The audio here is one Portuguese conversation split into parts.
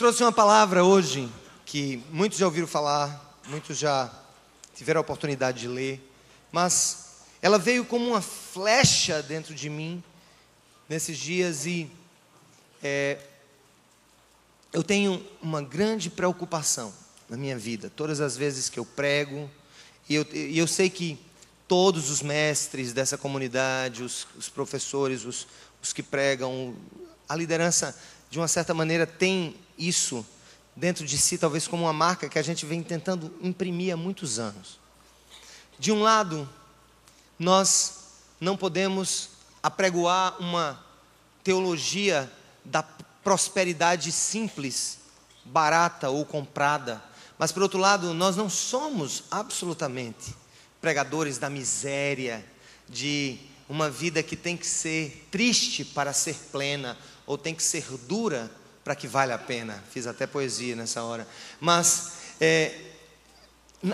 trouxe uma palavra hoje que muitos já ouviram falar, muitos já tiveram a oportunidade de ler, mas ela veio como uma flecha dentro de mim nesses dias e eu tenho uma grande preocupação na minha vida, todas as vezes que eu prego, e eu sei que todos os mestres dessa comunidade, os professores, os que pregam, a liderança, de uma certa maneira, tem isso dentro de si, talvez como uma marca que a gente vem tentando imprimir há muitos anos. De um lado, nós não podemos apregoar uma teologia da prosperidade simples, barata ou comprada, mas por outro lado, nós não somos absolutamente pregadores da miséria, de uma vida que tem que ser triste para ser plena, ou tem que ser dura para que valha a pena. Fiz até poesia nessa hora. Mas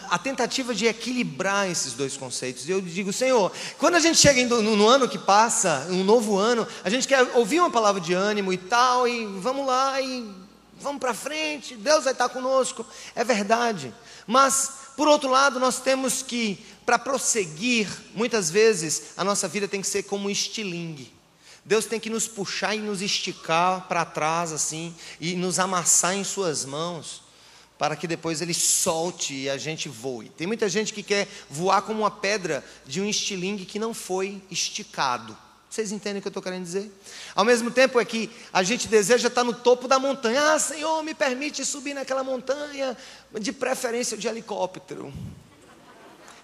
a tentativa de equilibrar esses dois conceitos. Eu digo, Senhor, quando a gente chega no ano que passa, um novo ano, a gente quer ouvir uma palavra de ânimo e tal, e vamos lá, e vamos para frente, Deus vai estar conosco. É verdade. Mas, por outro lado, nós temos que, para prosseguir, muitas vezes, a nossa vida tem que ser como um estilingue. Deus tem que nos puxar e nos esticar para trás assim, e nos amassar em suas mãos, para que depois Ele solte e a gente voe. Tem muita gente que quer voar como uma pedra de um estilingue que não foi esticado. Vocês entendem o que eu estou querendo dizer? Ao mesmo tempo é que a gente deseja estar no topo da montanha. Ah, Senhor, me permite subir naquela montanha, de preferência de helicóptero,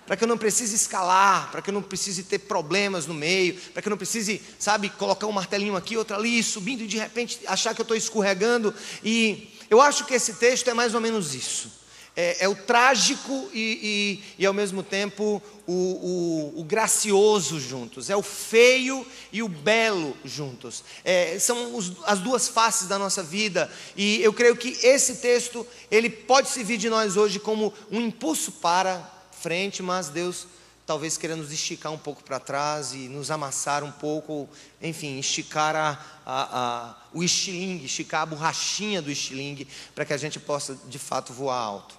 para que eu não precise escalar, para que eu não precise ter problemas no meio, para que eu não precise, sabe, colocar um martelinho aqui, outro ali, subindo e de repente achar que eu estou escorregando. E eu acho que esse texto é mais ou menos isso. É o trágico e ao mesmo tempo o gracioso juntos. É o feio e o belo juntos. São as duas faces da nossa vida. E eu creio que esse texto, ele pode servir de nós hoje como um impulso para frente, mas Deus talvez queira nos esticar um pouco para trás e nos amassar um pouco, enfim, esticar o estilingue, esticar a borrachinha do estilingue, para que a gente possa de fato voar alto.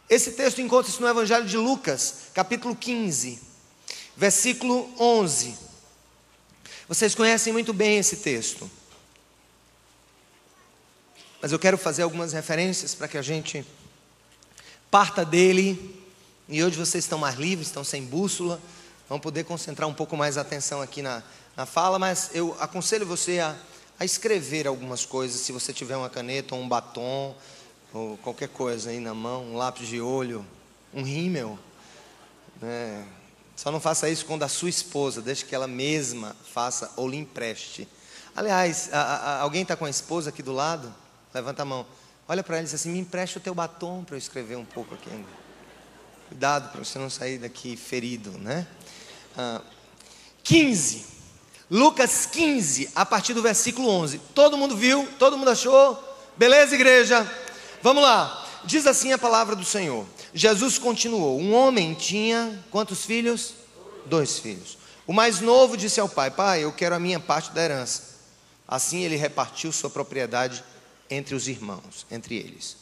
Esse texto encontra-se no Evangelho de Lucas, capítulo 15, versículo 11. Vocês conhecem muito bem esse texto, mas eu quero fazer algumas referências para que a gente parta dele. E hoje vocês estão mais livres, estão sem bússola, vão poder concentrar um pouco mais a atenção aqui na fala, mas eu aconselho você a escrever algumas coisas, se você tiver uma caneta ou um batom, ou qualquer coisa aí na mão, um lápis de olho, um rímel, né? Só não faça isso com o da sua esposa, deixe que ela mesma faça ou lhe empreste. Aliás, alguém está com a esposa aqui do lado? Levanta a mão, olha para ela e diz assim, me empreste o teu batom para eu escrever um pouco aqui ainda. Cuidado para você não sair daqui ferido, né? 15, Lucas 15, a partir do versículo 11. Todo mundo viu? Todo mundo achou? Beleza, igreja? Vamos lá. Diz assim a palavra do Senhor. Jesus continuou. Um homem tinha quantos filhos? 2 filhos. O mais novo disse ao pai, pai, eu quero a minha parte da herança. Assim ele repartiu sua propriedade entre os irmãos, entre eles.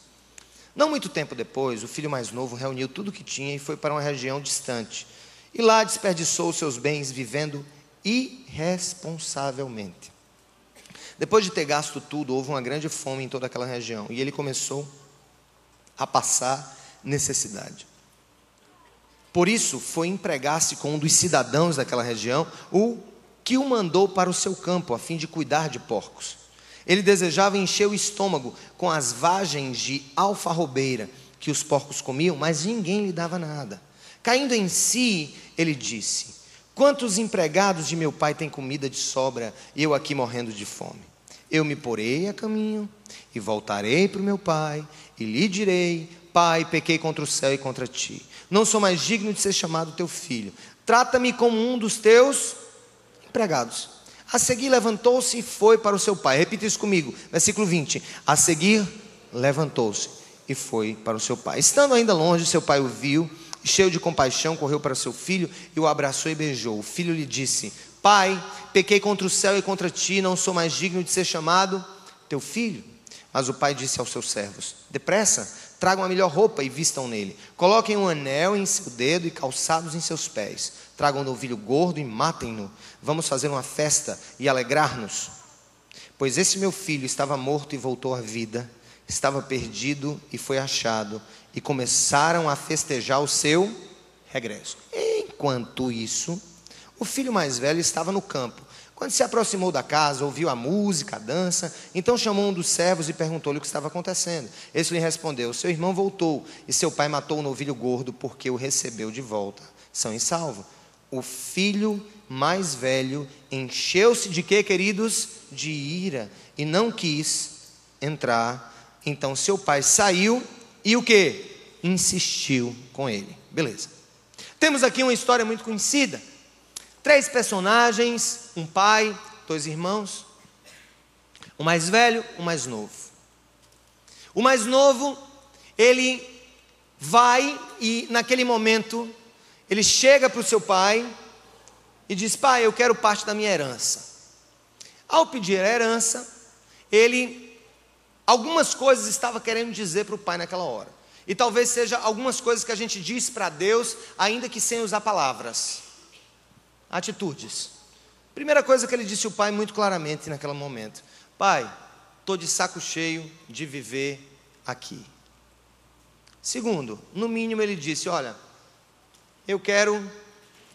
Não muito tempo depois, o filho mais novo reuniu tudo o que tinha e foi para uma região distante. E lá desperdiçou os seus bens vivendo irresponsavelmente. Depois de ter gasto tudo, houve uma grande fome em toda aquela região. E ele começou a passar necessidade. Por isso, foi empregar-se com um dos cidadãos daquela região, o que o mandou para o seu campo, a fim de cuidar de porcos. Ele desejava encher o estômago com as vagens de alfarrobeira que os porcos comiam, mas ninguém lhe dava nada. Caindo em si, ele disse, quantos empregados de meu pai têm comida de sobra e eu aqui morrendo de fome? Eu me porei a caminho e voltarei para o meu pai e lhe direi, pai, pequei contra o céu e contra ti. Não sou mais digno de ser chamado teu filho. Trata-me como um dos teus empregados. A seguir levantou-se e foi para o seu pai. Repita isso comigo, versículo 20. A seguir levantou-se e foi para o seu pai. Estando ainda longe, seu pai o viu, e cheio de compaixão, correu para seu filho e o abraçou e beijou. O filho lhe disse, pai, pequei contra o céu e contra ti, não sou mais digno de ser chamado teu filho. Mas o pai disse aos seus servos: depressa, tragam a melhor roupa e vistam nele. Coloquem um anel em seu dedo e calçados em seus pés. Tragam um novilho gordo e matem-no. Vamos fazer uma festa e alegrar-nos. Pois esse meu filho estava morto e voltou à vida. Estava perdido e foi achado. E começaram a festejar o seu regresso. Enquanto isso, o filho mais velho estava no campo. Quando se aproximou da casa, ouviu a música, a dança, então chamou um dos servos e perguntou-lhe o que estava acontecendo. Esse lhe respondeu: seu irmão voltou e seu pai matou o novilho gordo porque o recebeu de volta, são e salvo. O filho mais velho encheu-se de quê, queridos? De ira, e não quis entrar. Então seu pai saiu e o quê? Insistiu com ele. Beleza. Temos aqui uma história muito conhecida. 3 personagens, um pai, 2 irmãos, o mais velho, o mais novo. O mais novo, ele vai e naquele momento, ele chega para o seu pai e diz: pai, eu quero parte da minha herança. Ao pedir a herança, algumas coisas estava querendo dizer para o pai naquela hora. E talvez seja algumas coisas que a gente diz para Deus, ainda que sem usar palavras. Atitudes. Primeira coisa que ele disse ao pai muito claramente naquele momento: pai, estou de saco cheio de viver aqui. Segundo, no mínimo ele disse: olha, eu quero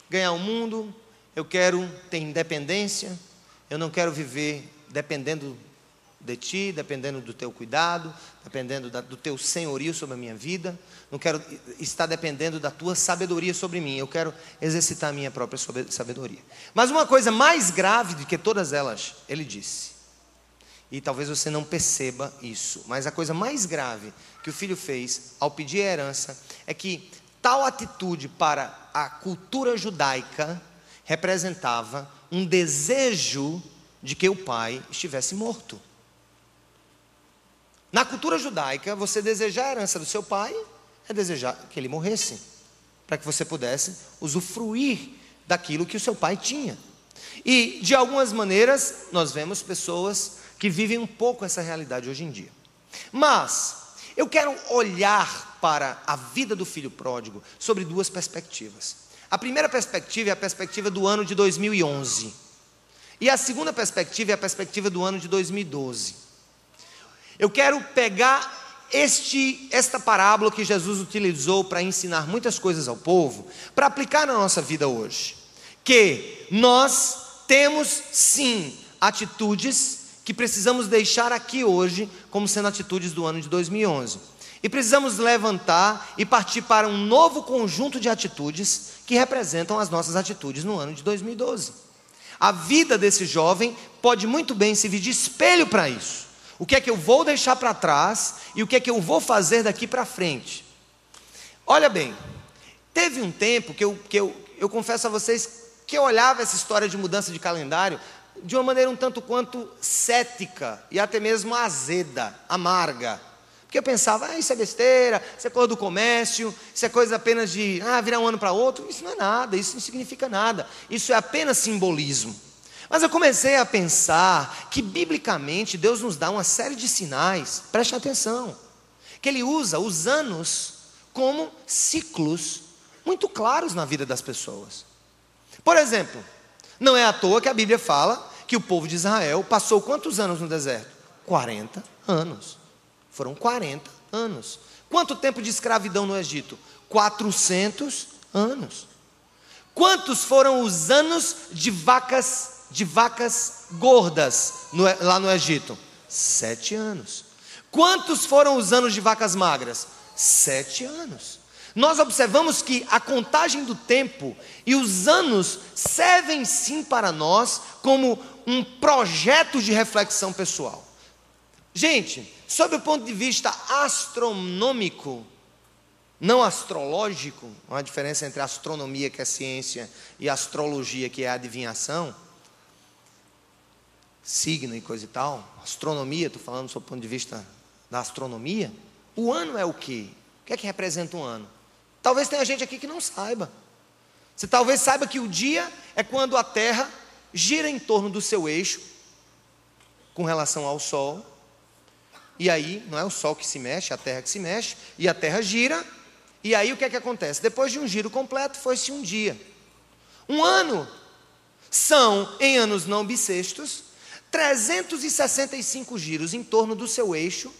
ganhar o mundo, eu quero ter independência, eu não quero viver dependendo de ti, dependendo do teu cuidado, dependendo do teu senhorio sobre a minha vida, não quero estar dependendo da tua sabedoria sobre mim, eu quero exercitar a minha própria sabedoria. Mas uma coisa mais grave do que todas elas, ele disse, e talvez você não perceba isso, mas a coisa mais grave que o filho fez ao pedir a herança é que tal atitude para a cultura judaica representava um desejo de que o pai estivesse morto. Na cultura judaica, você desejar a herança do seu pai é desejar que ele morresse, para que você pudesse usufruir daquilo que o seu pai tinha. E, de algumas maneiras, nós vemos pessoas que vivem um pouco essa realidade hoje em dia. Mas, eu quero olhar para a vida do filho pródigo sobre 2 perspectivas. A primeira perspectiva é a perspectiva do ano de 2011. E a segunda perspectiva é a perspectiva do ano de 2012. Eu quero pegar esta parábola que Jesus utilizou para ensinar muitas coisas ao povo, para aplicar na nossa vida hoje. Que nós temos sim atitudes que precisamos deixar aqui hoje como sendo atitudes do ano de 2011. E precisamos levantar e partir para um novo conjunto de atitudes que representam as nossas atitudes no ano de 2012. A vida desse jovem pode muito bem servir de espelho para isso. O que é que eu vou deixar para trás e o que é que eu vou fazer daqui para frente? Olha bem, teve um tempo que eu confesso a vocês que eu olhava essa história de mudança de calendário de uma maneira um tanto quanto cética e até mesmo azeda, amarga. Porque eu pensava, isso é besteira, isso é coisa do comércio, isso é coisa apenas de virar um ano para outro. Isso não é nada, isso não significa nada, isso é apenas simbolismo. Mas eu comecei a pensar que, biblicamente, Deus nos dá uma série de sinais, preste atenção, que Ele usa os anos como ciclos muito claros na vida das pessoas. Por exemplo, não é à toa que a Bíblia fala que o povo de Israel passou quantos anos no deserto? 40 anos. Foram 40 anos. Quanto tempo de escravidão no Egito? 400 anos. Quantos foram os anos de vacas gordas lá no Egito? 7 anos. Quantos foram os anos de vacas magras? 7 anos. Nós observamos que a contagem do tempo e os anos servem sim para nós como um projeto de reflexão pessoal. Gente, sob o ponto de vista astronômico, não astrológico, uma diferença entre astronomia, que é ciência, e astrologia, que é adivinhação, signo e coisa e tal, astronomia, estou falando sob o ponto de vista da astronomia, o ano é o quê? O que é que representa um ano? Talvez tenha gente aqui que não saiba. Você talvez saiba que o dia é quando a Terra gira em torno do seu eixo, com relação ao Sol, e aí não é o sol que se mexe, é a terra que se mexe, e a terra gira, e aí o que é que acontece? Depois de um giro completo, foi-se um dia. Um ano são, em anos não bissextos, 365 giros em torno do seu eixo,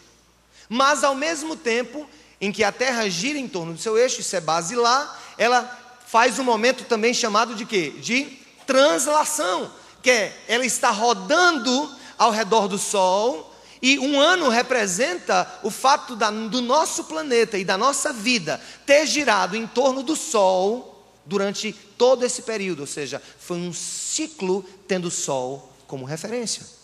mas ao mesmo tempo em que a Terra gira em torno do seu eixo, isso é basilar, ela faz um momento também chamado de quê? De translação, que é, ela está rodando ao redor do Sol, e um ano representa o fato do nosso planeta e da nossa vida ter girado em torno do Sol durante todo esse período, ou seja, foi um ciclo tendo o Sol como referência.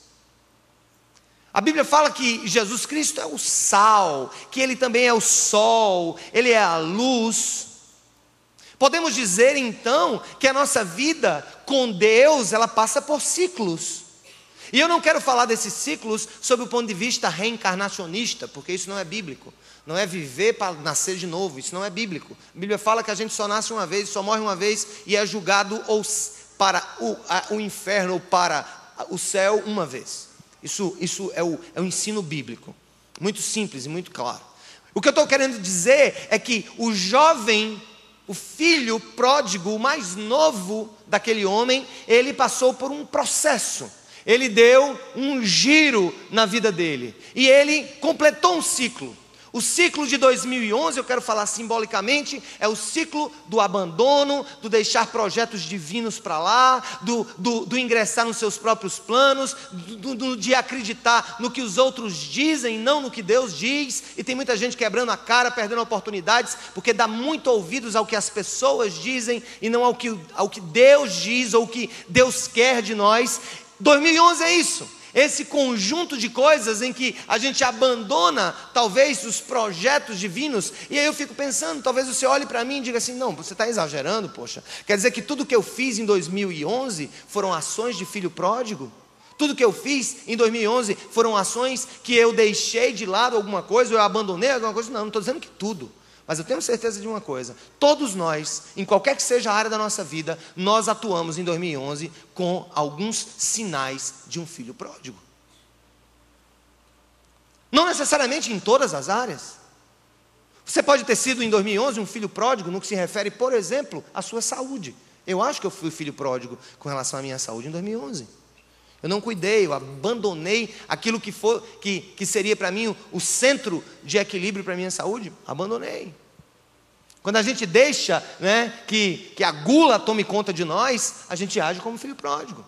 A Bíblia fala que Jesus Cristo é o sal, que Ele também é o sol, Ele é a luz. Podemos dizer então que a nossa vida com Deus, ela passa por ciclos. E eu não quero falar desses ciclos sob o ponto de vista reencarnacionista, porque isso não é bíblico. Não é viver para nascer de novo, isso não é bíblico. A Bíblia fala que a gente só nasce uma vez, só morre uma vez e é julgado ou para o inferno ou para o céu uma vez. Isso é o ensino bíblico, muito simples e muito claro. O que eu estou querendo dizer é que o jovem, o filho pródigo, o mais novo daquele homem, ele passou por um processo. Ele deu um giro na vida dele e ele completou um ciclo. O ciclo de 2011, eu quero falar simbolicamente, é o ciclo do abandono, do deixar projetos divinos para lá, do ingressar nos seus próprios planos, de acreditar no que os outros dizem, não no que Deus diz. E tem muita gente quebrando a cara, perdendo oportunidades, porque dá muito ouvidos ao que as pessoas dizem e não ao que Deus diz ou o que Deus quer de nós. 2011 é isso. Esse conjunto de coisas em que a gente abandona, talvez, os projetos divinos. E aí eu fico pensando, talvez você olhe para mim e diga assim, não, você está exagerando, poxa. Quer dizer que tudo que eu fiz em 2011 foram ações de filho pródigo? Tudo que eu fiz em 2011 foram ações que eu deixei de lado alguma coisa, ou eu abandonei alguma coisa? Não estou dizendo que tudo. Mas eu tenho certeza de uma coisa, todos nós, em qualquer que seja a área da nossa vida, nós atuamos em 2011 com alguns sinais de um filho pródigo. Não necessariamente em todas as áreas. Você pode ter sido em 2011 um filho pródigo no que se refere, por exemplo, à sua saúde. Eu acho que eu fui filho pródigo com relação à minha saúde em 2011. Eu não cuidei, eu abandonei aquilo que seria para mim o centro de equilíbrio para a minha saúde. Abandonei. Quando a gente deixa, que a gula tome conta de nós, a gente age como filho pródigo.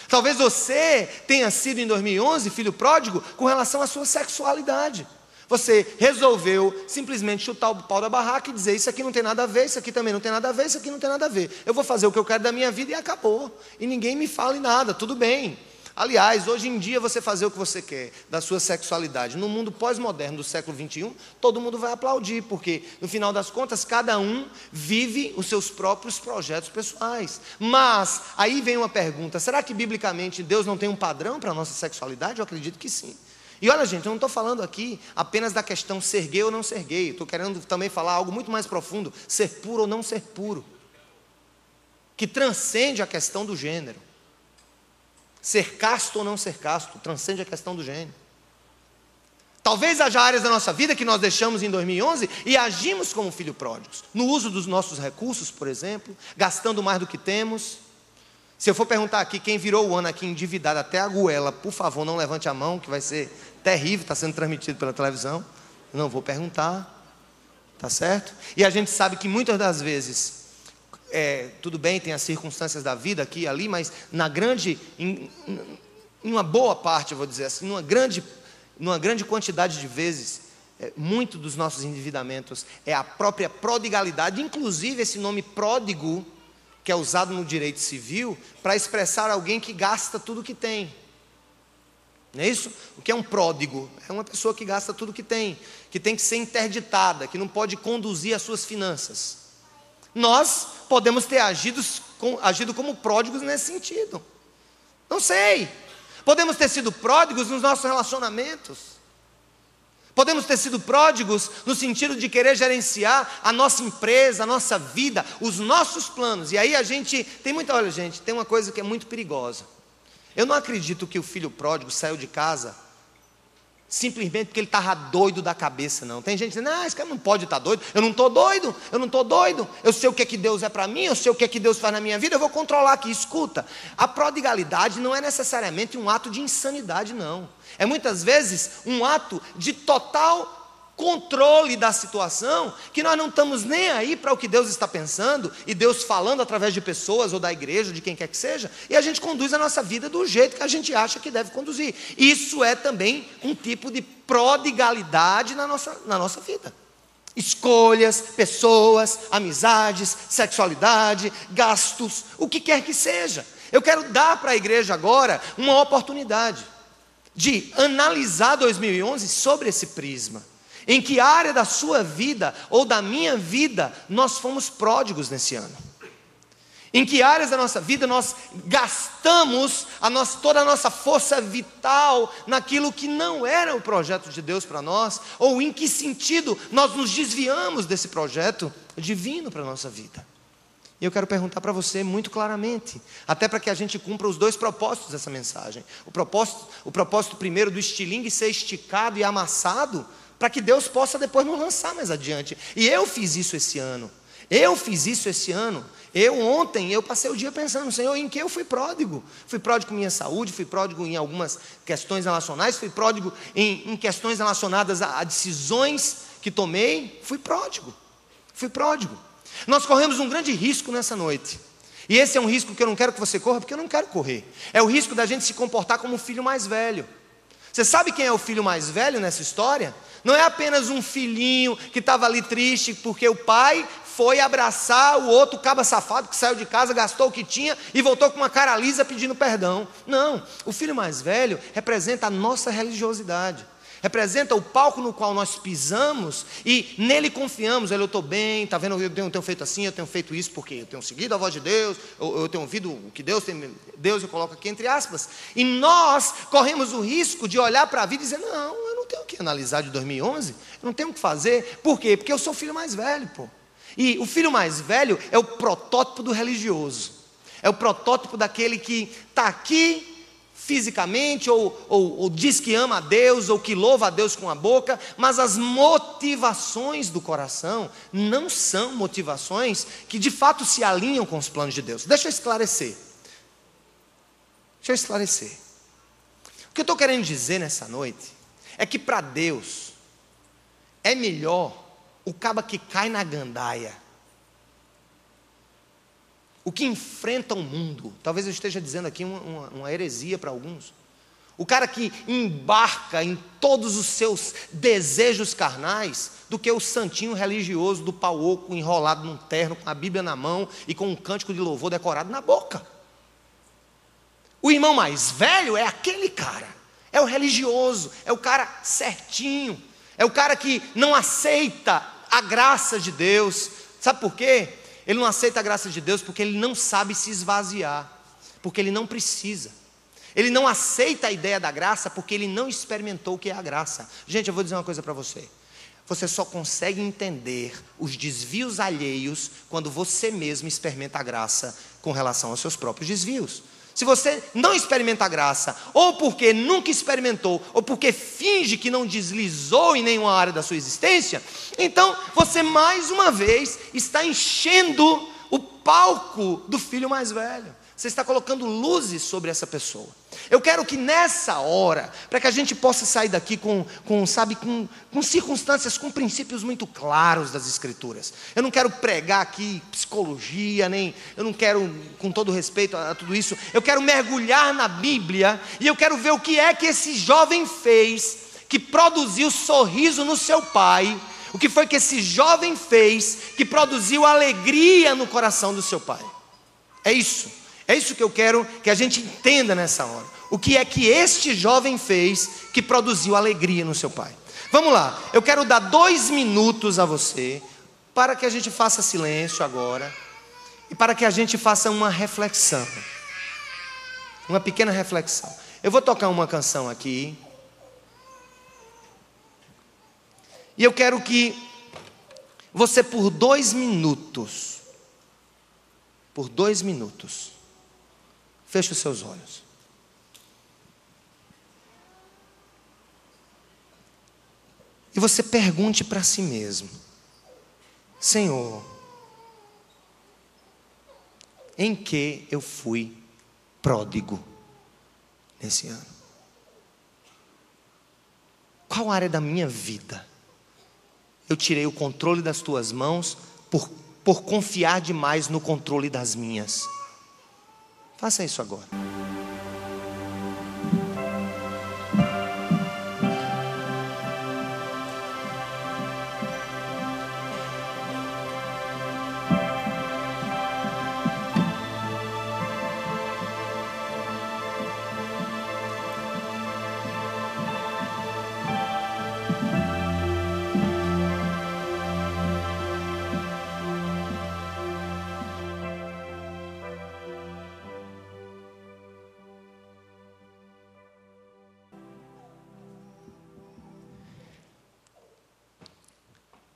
Talvez você tenha sido em 2011 filho pródigo com relação à sua sexualidade. Você resolveu simplesmente chutar o pau da barraca e dizer, isso aqui não tem nada a ver, isso aqui também não tem nada a ver, isso aqui não tem nada a ver. Eu vou fazer o que eu quero da minha vida e acabou. E ninguém me fale nada, tudo bem. Aliás, hoje em dia você fazer o que você quer da sua sexualidade, no mundo pós-moderno do século XXI, todo mundo vai aplaudir, porque no final das contas, cada um vive os seus próprios projetos pessoais. Mas, aí vem uma pergunta, será que biblicamente Deus não tem um padrão para a nossa sexualidade? Eu acredito que sim. E olha gente, eu não estou falando aqui apenas da questão ser gay ou não ser gay, estou querendo também falar algo muito mais profundo, ser puro ou não ser puro, que transcende a questão do gênero. Ser casto ou não ser casto, transcende a questão do gênero. Talvez haja áreas da nossa vida que nós deixamos em 2011 e agimos como filho pródigos, no uso dos nossos recursos, por exemplo, gastando mais do que temos. Se eu for perguntar aqui quem virou o ano aqui endividado até a goela, por favor, não levante a mão, que vai ser terrível, está sendo transmitido pela televisão. Não vou perguntar, tá certo? E a gente sabe que muitas das vezes, tudo bem, tem as circunstâncias da vida aqui e ali, mas em uma boa parte, eu vou dizer assim, numa grande quantidade de vezes, muito dos nossos endividamentos é a própria prodigalidade, inclusive esse nome pródigo, que é usado no direito civil, para expressar alguém que gasta tudo que tem. Não é isso? O que é um pródigo? É uma pessoa que gasta tudo que tem que ser interditada, que não pode conduzir as suas finanças. Nós podemos ter agido como pródigos nesse sentido. Não sei. Podemos ter sido pródigos nos nossos relacionamentos. Podemos ter sido pródigos no sentido de querer gerenciar a nossa empresa, a nossa vida, os nossos planos. E aí olha gente, tem uma coisa que é muito perigosa. Eu não acredito que o filho pródigo saiu de casa simplesmente porque ele estava doido da cabeça, não. Tem gente dizendo, esse cara não pode estar doido. Eu não estou doido, eu não estou doido. Eu sei o que é que Deus é para mim, eu sei o que é que Deus faz na minha vida, eu vou controlar aqui. Escuta, a prodigalidade não é necessariamente um ato de insanidade, não. É muitas vezes um ato de total controle da situação, que nós não estamos nem aí para o que Deus está pensando, e Deus falando através de pessoas, ou da igreja, ou de quem quer que seja, e a gente conduz a nossa vida do jeito que a gente acha que deve conduzir. Isso é também um tipo de prodigalidade na nossa vida. Escolhas, pessoas, amizades, sexualidade, gastos, o que quer que seja. Eu quero dar para a igreja agora uma oportunidade de analisar 2011 sobre esse prisma. Em que área da sua vida ou da minha vida nós fomos pródigos nesse ano? Em que áreas da nossa vida nós gastamos toda a nossa força vital naquilo que não era o projeto de Deus para nós? Ou em que sentido nós nos desviamos desse projeto divino para a nossa vida? E eu quero perguntar para você muito claramente, até para que a gente cumpra os dois propósitos dessa mensagem. O propósito primeiro do estilingue ser esticado e amassado, para que Deus possa depois nos lançar mais adiante. E eu fiz isso esse ano. Ontem eu passei o dia pensando, Senhor, em que eu fui pródigo? Fui pródigo com minha saúde, fui pródigo em algumas questões relacionais, fui pródigo em questões relacionadas a decisões que tomei. Fui pródigo. Nós corremos um grande risco nessa noite. E esse é um risco que eu não quero que você corra, porque eu não quero correr. É o risco da gente se comportar como o filho mais velho. Você sabe quem é o filho mais velho nessa história? Não é apenas um filhinho que estava ali triste porque o pai foi abraçar o outro caba safado que saiu de casa, gastou o que tinha e voltou com uma cara lisa pedindo perdão. Não, o filho mais velho representa a nossa religiosidade. Representa o palco no qual nós pisamos e nele confiamos. Eu estou bem, está vendo, eu tenho feito assim, eu tenho feito isso porque eu tenho seguido a voz de Deus, eu tenho ouvido o que Deus tem, Deus eu coloco aqui entre aspas. E nós corremos o risco de olhar para a vida e dizer, não, eu não tenho o que analisar de 2011, eu não tenho o que fazer. Por quê? Porque eu sou o filho mais velho, pô. E o filho mais velho é o protótipo do religioso. É o protótipo daquele que está aqui fisicamente, ou diz que ama a Deus, ou que louva a Deus com a boca, mas as motivações do coração não são motivações que de fato se alinham com os planos de Deus. Deixa eu esclarecer. O que eu estou querendo dizer nessa noite é que para Deus é melhor o caba que cai na gandaia, o que enfrenta o mundo. Talvez eu esteja dizendo aqui uma heresia para alguns. O cara que embarca em todos os seus desejos carnais, do que o santinho religioso do pau oco enrolado num terno, com a Bíblia na mão e com um cântico de louvor decorado na boca. O irmão mais velho é aquele cara, é o religioso, é o cara certinho, é o cara que não aceita a graça de Deus. Sabe por quê? Ele não aceita a graça de Deus porque ele não sabe se esvaziar, porque ele não precisa. Ele não aceita a ideia da graça porque ele não experimentou o que é a graça. Gente, eu vou dizer uma coisa para você. Você só consegue entender os desvios alheios quando você mesmo experimenta a graça com relação aos seus próprios desvios. Se você não experimenta a graça, ou porque nunca experimentou, ou porque finge que não deslizou em nenhuma área da sua existência, então você mais uma vez está enchendo o palco do filho mais velho. Você está colocando luzes sobre essa pessoa. Eu quero que nessa hora, para que a gente possa sair daqui com circunstâncias, com princípios muito claros das Escrituras. Eu não quero pregar aqui psicologia, eu não quero, com todo respeito a tudo isso, eu quero mergulhar na Bíblia e eu quero ver o que é que esse jovem fez, que produziu sorriso no seu pai. O que foi que esse jovem fez, que produziu alegria no coração do seu pai. É isso que eu quero que a gente entenda nessa hora. O que é que este jovem fez que produziu alegria no seu pai? Vamos lá, eu quero dar 2 minutos a você, para que a gente faça silêncio agora, e para que a gente faça uma reflexão. Uma pequena reflexão. Eu vou tocar uma canção aqui, e eu quero que você por 2 minutos, feche os seus olhos. E você pergunte para si mesmo: Senhor, em que eu fui pródigo nesse ano? Qual área da minha vida eu tirei o controle das tuas mãos por confiar demais no controle das minhas? Faça isso agora.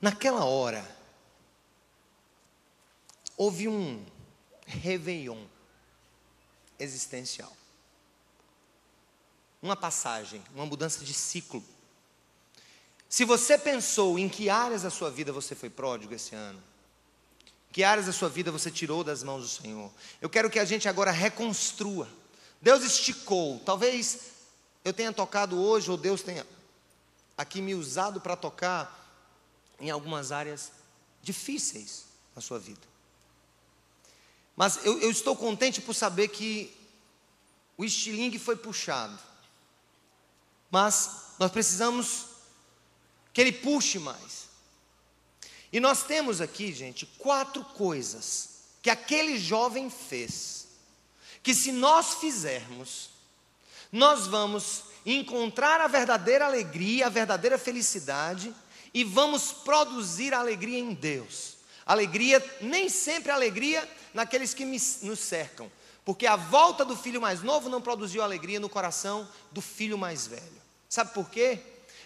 Naquela hora, houve um réveillon existencial. Uma passagem, uma mudança de ciclo. Se você pensou em que áreas da sua vida você foi pródigo esse ano, que áreas da sua vida você tirou das mãos do Senhor, eu quero que a gente agora reconstrua. Deus esticou, talvez eu tenha tocado hoje, ou Deus tenha aqui me usado para tocar em algumas áreas difíceis na sua vida. Mas eu estou contente por saber que o estilingue foi puxado. Mas nós precisamos que ele puxe mais. E nós temos aqui, gente, 4 coisas que aquele jovem fez, que se nós fizermos, nós vamos encontrar a verdadeira alegria, a verdadeira felicidade, e vamos produzir alegria em Deus. Alegria, nem sempre alegria naqueles que nos cercam, porque a volta do filho mais novo não produziu alegria no coração do filho mais velho. Sabe por quê?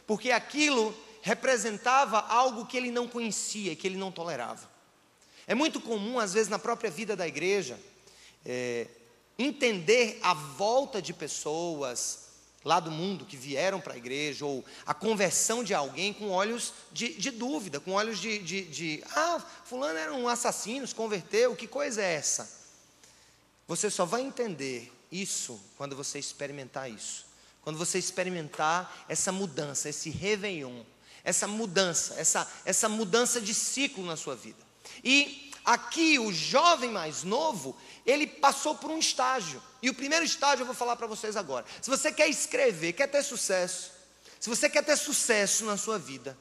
Porque aquilo representava algo que ele não conhecia e que ele não tolerava. É muito comum, às vezes, na própria vida da igreja, entender a volta de pessoas lá do mundo que vieram para a igreja, ou a conversão de alguém com olhos de dúvida, com olhos fulano era um assassino, se converteu, que coisa é essa? Você só vai entender isso quando você experimentar isso. Quando você experimentar essa mudança, esse réveillon, essa mudança de ciclo na sua vida. E aqui o jovem mais novo, ele passou por um estágio. E o primeiro estágio eu vou falar para vocês agora. Se você quer escrever, quer ter sucesso, se você quer ter sucesso na sua vida,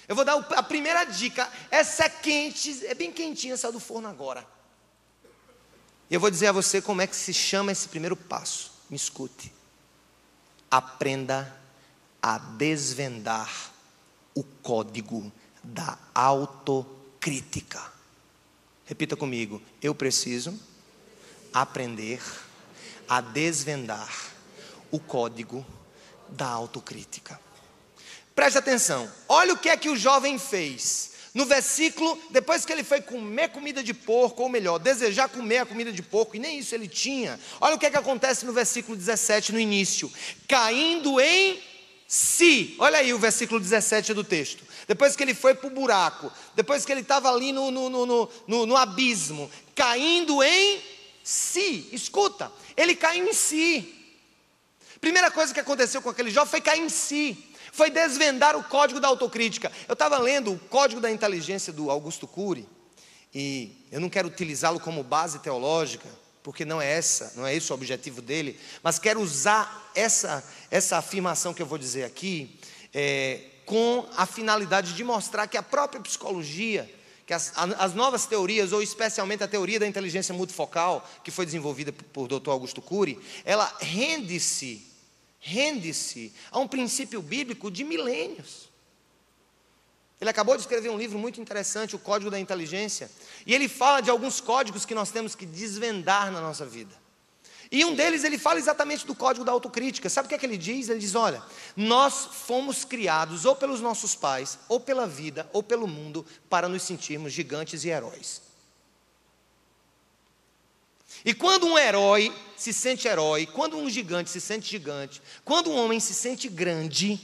eu vou dar a primeira dica. Essa é quente, é bem quentinha, saiu do forno agora. E eu vou dizer a você como é que se chama esse primeiro passo. Me escute. Aprenda a desvendar o código da autocrítica. Repita comigo. Eu preciso aprender a desvendar o código da autocrítica. Preste atenção. Olha o que é que o jovem fez. No versículo, depois que ele foi comer comida de porco, ou melhor, desejar comer a comida de porco, e nem isso ele tinha. Olha o que é que acontece no versículo 17, no início. Caindo em si. Olha aí o versículo 17 do texto. Depois que ele foi para o buraco, depois que ele estava ali no abismo, caindo em si. Escuta, ele caiu em si. Primeira coisa que aconteceu com aquele jovem foi cair em si. Foi desvendar o código da autocrítica. Eu estava lendo o Código da Inteligência do Augusto Cury, e eu não quero utilizá-lo como base teológica, porque não é esse o objetivo dele, mas quero usar essa afirmação que eu vou dizer aqui, com a finalidade de mostrar que a própria psicologia, que as novas teorias, ou especialmente a teoria da inteligência multifocal, que foi desenvolvida por Dr. Augusto Cury, ela rende-se a um princípio bíblico de milênios. Ele acabou de escrever um livro muito interessante, o Código da Inteligência, e ele fala de alguns códigos que nós temos que desvendar na nossa vida. E um deles, ele fala exatamente do código da autocrítica. Sabe o que é que ele diz? Ele diz, olha, nós fomos criados ou pelos nossos pais, ou pela vida, ou pelo mundo, para nos sentirmos gigantes e heróis. E quando um herói se sente herói, quando um gigante se sente gigante, quando um homem se sente grande,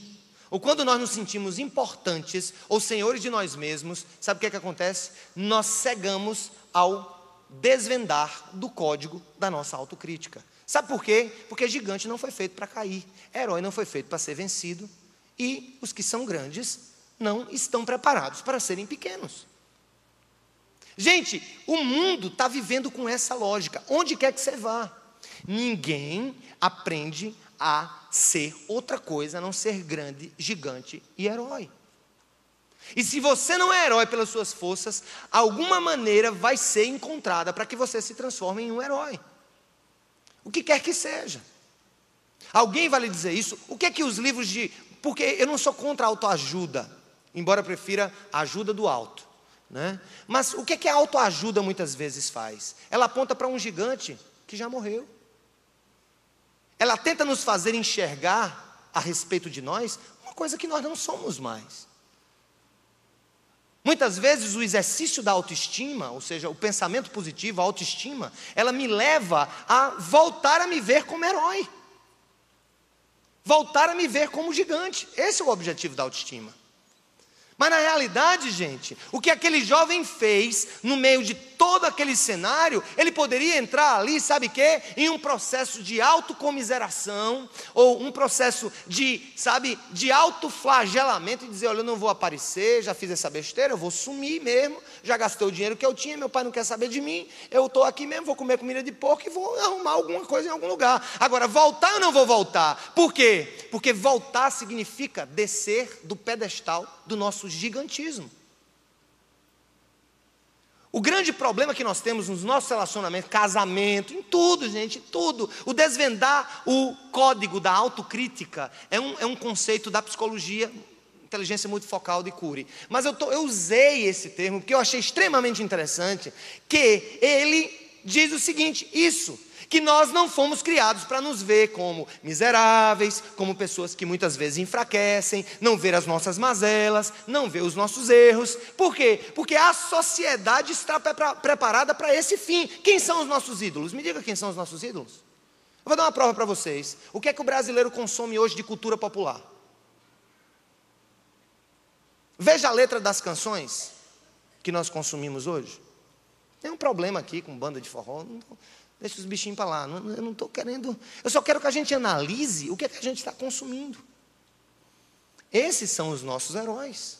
ou quando nós nos sentimos importantes ou senhores de nós mesmos, sabe o que é que acontece? Nós cegamos ao desvendar do código da nossa autocrítica. Sabe por quê? Porque gigante não foi feito para cair, herói não foi feito para ser vencido, e os que são grandes não estão preparados para serem pequenos. Gente, o mundo está vivendo com essa lógica, onde quer que você vá. Ninguém aprende a ser outra coisa a não ser grande, gigante e herói. E se você não é herói pelas suas forças, alguma maneira vai ser encontrada para que você se transforme em um herói. O que quer que seja. Alguém vai lhe dizer isso? O que é que os livros de... Porque eu não sou contra a autoajuda, embora eu prefira a ajuda do alto, né? Mas o que é que a autoajuda muitas vezes faz? Ela aponta para um gigante que já morreu. Ela tenta nos fazer enxergar a respeito de nós uma coisa que nós não somos mais. Muitas vezes o exercício da autoestima, ou seja, o pensamento positivo, a autoestima, ela me leva a voltar a me ver como herói. Voltar a me ver como gigante. Esse é o objetivo da autoestima. Mas na realidade, gente, o que aquele jovem fez no meio de todo aquele cenário, ele poderia entrar ali, sabe o quê? Em um processo de autocomiseração, ou um processo de, sabe, de autoflagelamento, e dizer, olha, eu não vou aparecer, já fiz essa besteira, eu vou sumir mesmo, já gastei o dinheiro que eu tinha, meu pai não quer saber de mim, eu estou aqui mesmo, vou comer comida de porco e vou arrumar alguma coisa em algum lugar. Agora, voltar eu não vou voltar. Por quê? Porque voltar significa descer do pedestal do nosso gigantismo. O grande problema que nós temos nos nossos relacionamentos, casamento, em tudo, gente, em tudo. O desvendar o código da autocrítica é um conceito da psicologia, inteligência multifocal de Cury. Mas eu usei esse termo porque eu achei extremamente interessante, que ele diz o seguinte, isso, que nós não fomos criados para nos ver como miseráveis, como pessoas que muitas vezes enfraquecem, não ver as nossas mazelas, não ver os nossos erros. Por quê? Porque a sociedade está preparada para esse fim. Quem são os nossos ídolos? Me diga quem são os nossos ídolos. Eu vou dar uma prova para vocês. O que é que o brasileiro consome hoje de cultura popular? Veja a letra das canções que nós consumimos hoje. Tem um problema aqui com banda de forró. Deixa os bichinhos para lá, eu não estou querendo... Eu só quero que a gente analise o que é que a gente está consumindo. Esses são os nossos heróis.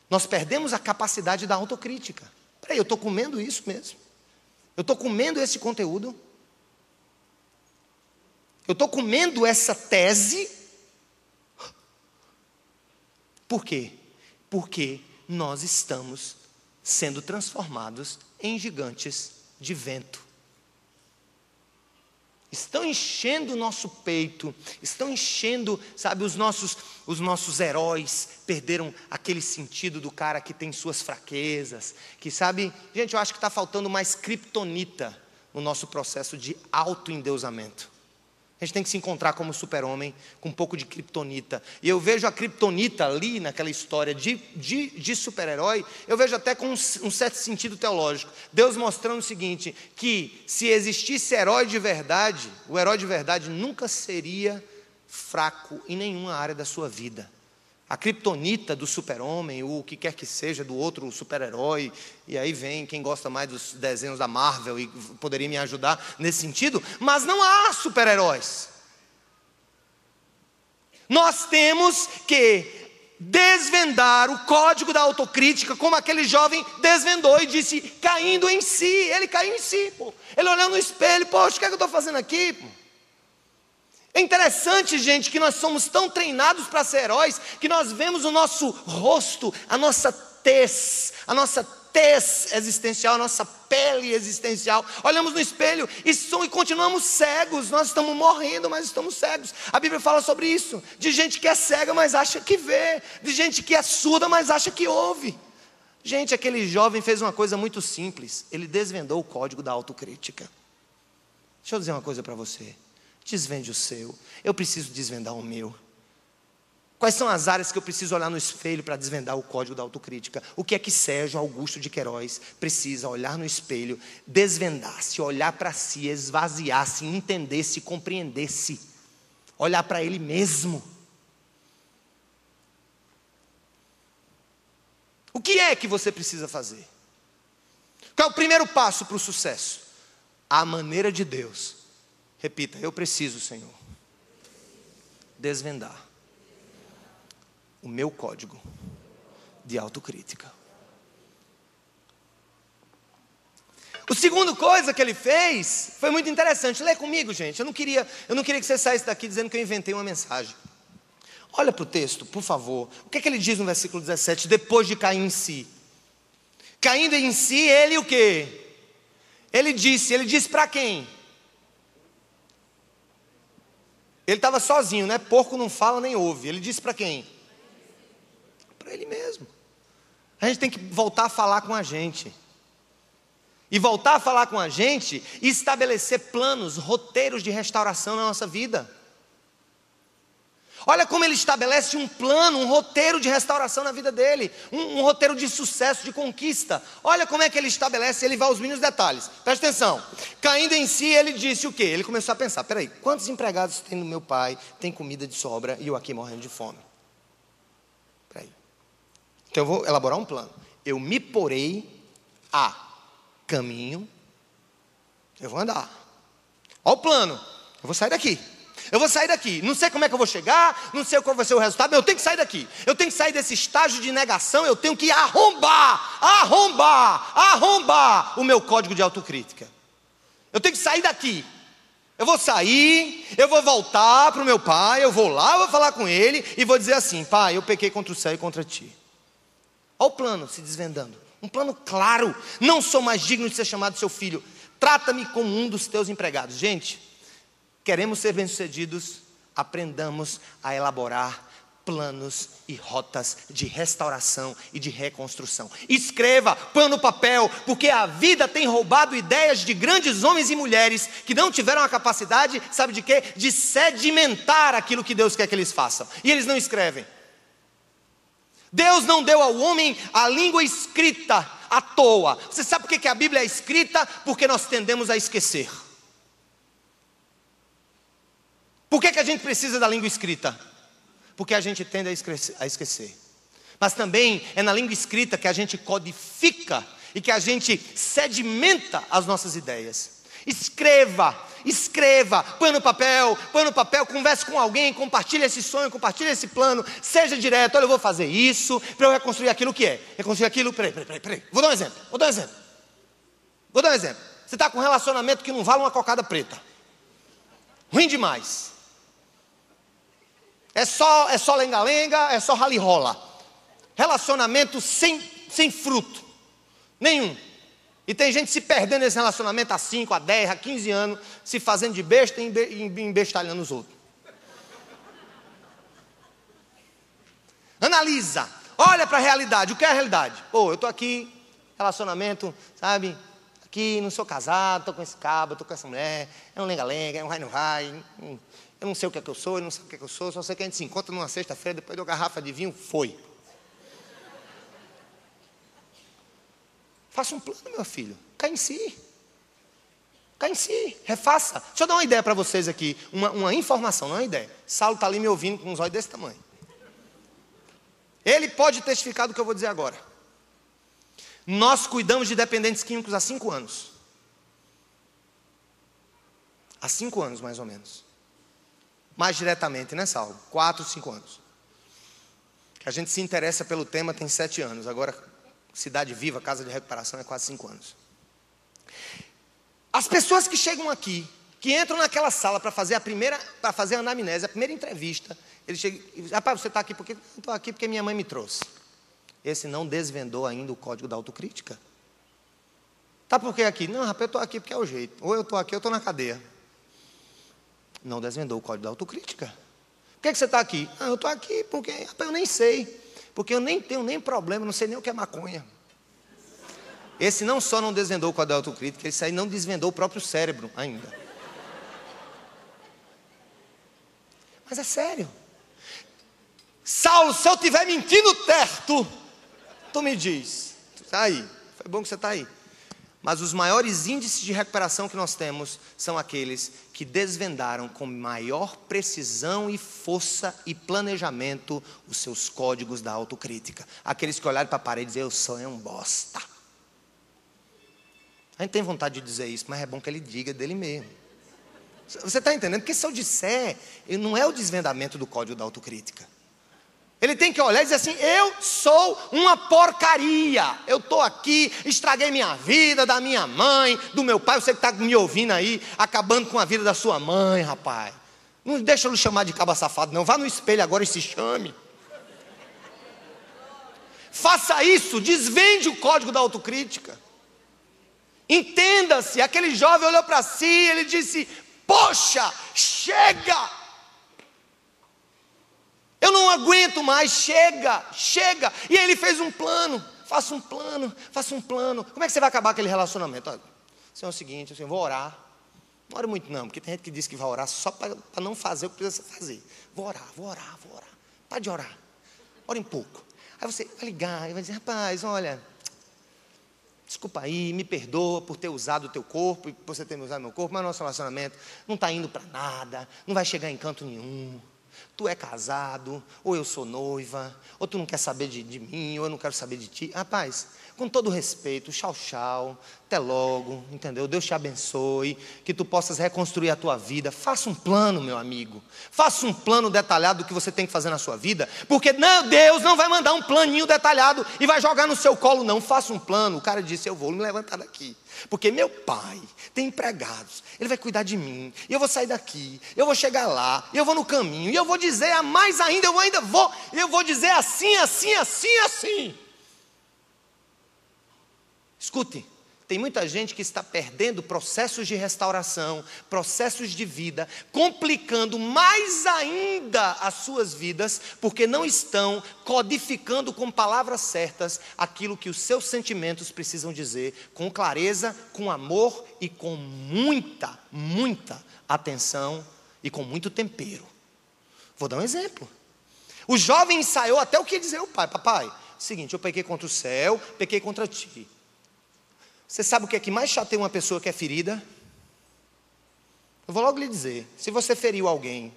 Nós perdemos a capacidade da autocrítica. Peraí, eu estou comendo isso mesmo? Eu estou comendo esse conteúdo? Eu estou comendo essa tese? Por quê? Porque nós estamos sendo transformados em gigantes de vento. Estão enchendo o nosso peito, estão enchendo, sabe, os nossos heróis perderam aquele sentido do cara que tem suas fraquezas, que sabe, gente, eu acho que está faltando mais criptonita no nosso processo de autoendeusamento. A gente tem que se encontrar como super-homem com um pouco de criptonita. E eu vejo a criptonita ali naquela história de super-herói, eu vejo até com um certo sentido teológico. Deus mostrando o seguinte, que se existisse herói de verdade, o herói de verdade nunca seria fraco em nenhuma área da sua vida. A criptonita do super-homem, o que quer que seja do outro super-herói, e aí vem quem gosta mais dos desenhos da Marvel e poderia me ajudar nesse sentido, mas não há super-heróis. Nós temos que desvendar o código da autocrítica, como aquele jovem desvendou e disse, caindo em si, ele caiu em si, pô. Ele olhando no espelho, poxa, o que é que eu estou fazendo aqui, pô? É interessante, gente, que nós somos tão treinados para ser heróis, que nós vemos o nosso rosto, a nossa tez existencial, a nossa pele existencial. Olhamos no espelho e continuamos cegos, nós estamos morrendo, mas estamos cegos. A Bíblia fala sobre isso, de gente que é cega, mas acha que vê, de gente que é surda, mas acha que ouve. Gente, aquele jovem fez uma coisa muito simples, ele desvendou o código da autocrítica. Deixa eu dizer uma coisa para você. Desvende o seu, eu preciso desvendar o meu. Quais são as áreas que eu preciso olhar no espelho para desvendar o código da autocrítica? O que é que Sérgio Augusto de Queiroz precisa olhar no espelho, desvendar-se, olhar para si, esvaziar-se, entender-se, compreender-se, olhar para ele mesmo? que é que você precisa fazer? Qual é o primeiro passo para o sucesso? A maneira de Deus. Repita, eu preciso, Senhor, desvendar o meu código de autocrítica. A segunda coisa que ele fez foi muito interessante. Lê comigo, gente. Eu não queria que você saísse daqui dizendo que eu inventei uma mensagem. Olha para o texto, por favor. O que é que ele diz no versículo 17? Depois de cair em si. Caindo em si, ele o quê? Ele disse para quem? Ele estava sozinho, né? Porco não fala nem ouve. Ele disse para quem? Para ele mesmo. A gente tem que voltar a falar com a gente. E voltar a falar com a gente e estabelecer planos, roteiros de restauração na nossa vida. Olha como ele estabelece um plano, um roteiro de restauração na vida dele. Um roteiro de sucesso, de conquista. Olha como é que ele estabelece, ele vai aos mínimos detalhes. Presta atenção. Caindo em si, ele disse o quê? Ele começou a pensar, peraí, quantos empregados tem no meu pai, tem comida de sobra e eu aqui morrendo de fome? Peraí. Então eu vou elaborar um plano. Eu me porei a caminho, eu vou andar. Olha o plano, eu vou sair daqui. Não sei como é que eu vou chegar, não sei qual vai ser o resultado, mas eu tenho que sair daqui. Eu tenho que sair desse estágio de negação, eu tenho que arrombar o meu código de autocrítica. Eu tenho que sair daqui. Eu vou sair, eu vou voltar para o meu pai, eu vou lá, eu vou falar com ele e vou dizer assim: pai, eu pequei contra o céu e contra ti. Olha o plano se desvendando. Um plano claro. Não sou mais digno de ser chamado seu filho. Trata-me como um dos teus empregados. Gente, queremos ser bem-sucedidos, aprendamos a elaborar planos e rotas de restauração e de reconstrução. Escreva, põe no papel, porque a vida tem roubado ideias de grandes homens e mulheres que não tiveram a capacidade, sabe de quê? De sedimentar aquilo que Deus quer que eles façam. E eles não escrevem. Deus não deu ao homem a língua escrita à toa. Você sabe por que a Bíblia é escrita? Porque nós tendemos a esquecer. Por que a gente precisa da língua escrita? Porque a gente tende a esquecer. Mas também é na língua escrita que a gente codifica e que a gente sedimenta as nossas ideias. Escreva, põe no papel, converse com alguém, compartilhe esse sonho, compartilhe esse plano, seja direto. Olha, eu vou fazer isso para eu reconstruir aquilo que é. Reconstruir aquilo, peraí. Vou dar um exemplo. Você está com um relacionamento que não vale uma cocada preta. Ruim demais. É só lenga-lenga, é só rali-rola. Relacionamento sem fruto nenhum. E tem gente se perdendo nesse relacionamento há 5, há 10, há 15 anos, se fazendo de besta e embestalhando os outros. Analisa, olha para a realidade. O que é a realidade? Pô, eu estou aqui, relacionamento, sabe? Aqui, não sou casado, estou com esse cabo, estou com essa mulher, é um lenga-lenga, é um vai. Eu não sei o que é que eu sou, ele não sabe o que é que eu sou, só sei que a gente se encontra numa sexta-feira, depois de uma garrafa de vinho, foi. Faça um plano, meu filho. Cai em si, refaça. Deixa eu dar uma ideia para vocês aqui, uma informação, não é uma ideia. Saulo está ali me ouvindo com uns olhos desse tamanho. Ele pode testificar do que eu vou dizer agora. Nós cuidamos de dependentes químicos há 5 anos. Há 5 anos, mais ou menos. Mais diretamente, né, Saulo? 4, 5 anos. Que a gente se interessa pelo tema tem 7 anos. Agora, Cidade Viva, Casa de Recuperação, é quase 5 anos. As pessoas que chegam aqui, que entram naquela sala para fazer a anamnese, a primeira entrevista, eles chegam e dizem: rapaz, você está aqui porque... Estou aqui porque minha mãe me trouxe. Esse não desvendou ainda o código da autocrítica. Tá por que aqui? Não, rapaz, eu estou aqui porque é o jeito. Ou eu estou aqui, ou eu estou na cadeia. Não desvendou o código da autocrítica. Por que você está aqui? Ah, eu estou aqui porque, rapaz, eu nem sei. Porque eu nem tenho nem problema, não sei nem o que é maconha. Esse não só não desvendou o código da autocrítica, esse aí não desvendou o próprio cérebro ainda. Mas é sério. Saulo, se eu estiver mentindo certo, tu me diz. Tá aí, foi bom que você está aí. Mas os maiores índices de recuperação que nós temos são aqueles que desvendaram com maior precisão e força e planejamento os seus códigos da autocrítica. Aqueles que olharam para a parede e diziam: eu sou um bosta. A gente tem vontade de dizer isso, mas é bom que ele diga dele mesmo. Você está entendendo? Porque se eu disser, não é o desvendamento do código da autocrítica. Ele tem que olhar e dizer assim: eu sou uma porcaria. Eu estou aqui, estraguei minha vida, da minha mãe, do meu pai. Você que está me ouvindo aí, acabando com a vida da sua mãe, rapaz. Não deixa eu chamar de caba safado, não. Vá no espelho agora e se chame. Faça isso, desvende o código da autocrítica. Entenda-se, aquele jovem olhou para si, ele disse: poxa, chega! Eu não aguento mais, chega. E aí ele fez um plano. Faça um plano. Como é que você vai acabar aquele relacionamento? Olha, isso é o seguinte, assim, eu vou orar. Não oro muito não, porque tem gente que diz que vai orar só para não fazer o que precisa fazer. Vou orar. Para de orar. Ora um pouco. Aí você vai ligar e vai dizer: rapaz, olha, desculpa aí, me perdoa por ter usado o teu corpo e por você ter usado o meu corpo, mas nosso relacionamento não está indo para nada, não vai chegar em canto nenhum. Tu é casado, ou eu sou noiva, ou tu não quer saber de mim, ou eu não quero saber de ti. Rapaz, com todo respeito, tchau, até logo, entendeu? Deus te abençoe, que tu possas reconstruir a tua vida. Faça um plano, meu amigo. Faça um plano detalhado do que você tem que fazer na sua vida, porque não, Deus não vai mandar um planinho detalhado e vai jogar no seu colo, não. Faça um plano. O cara disse: eu vou me levantar daqui, porque meu pai tem empregados, ele vai cuidar de mim, e eu vou sair daqui, eu vou chegar lá, eu vou no caminho, e eu vou dizer a mais ainda, eu vou dizer assim. Escute, tem muita gente que está perdendo processos de restauração, processos de vida, complicando mais ainda as suas vidas, porque não estão codificando com palavras certas aquilo que os seus sentimentos precisam dizer, com clareza, com amor e com muita atenção e com muito tempero. Vou dar um exemplo. O jovem ensaiou até o que dizer ao pai: papai, seguinte, eu pequei contra o céu, pequei contra ti. Você sabe o que é que mais chateia uma pessoa que é ferida? Eu vou logo lhe dizer: se você feriu alguém,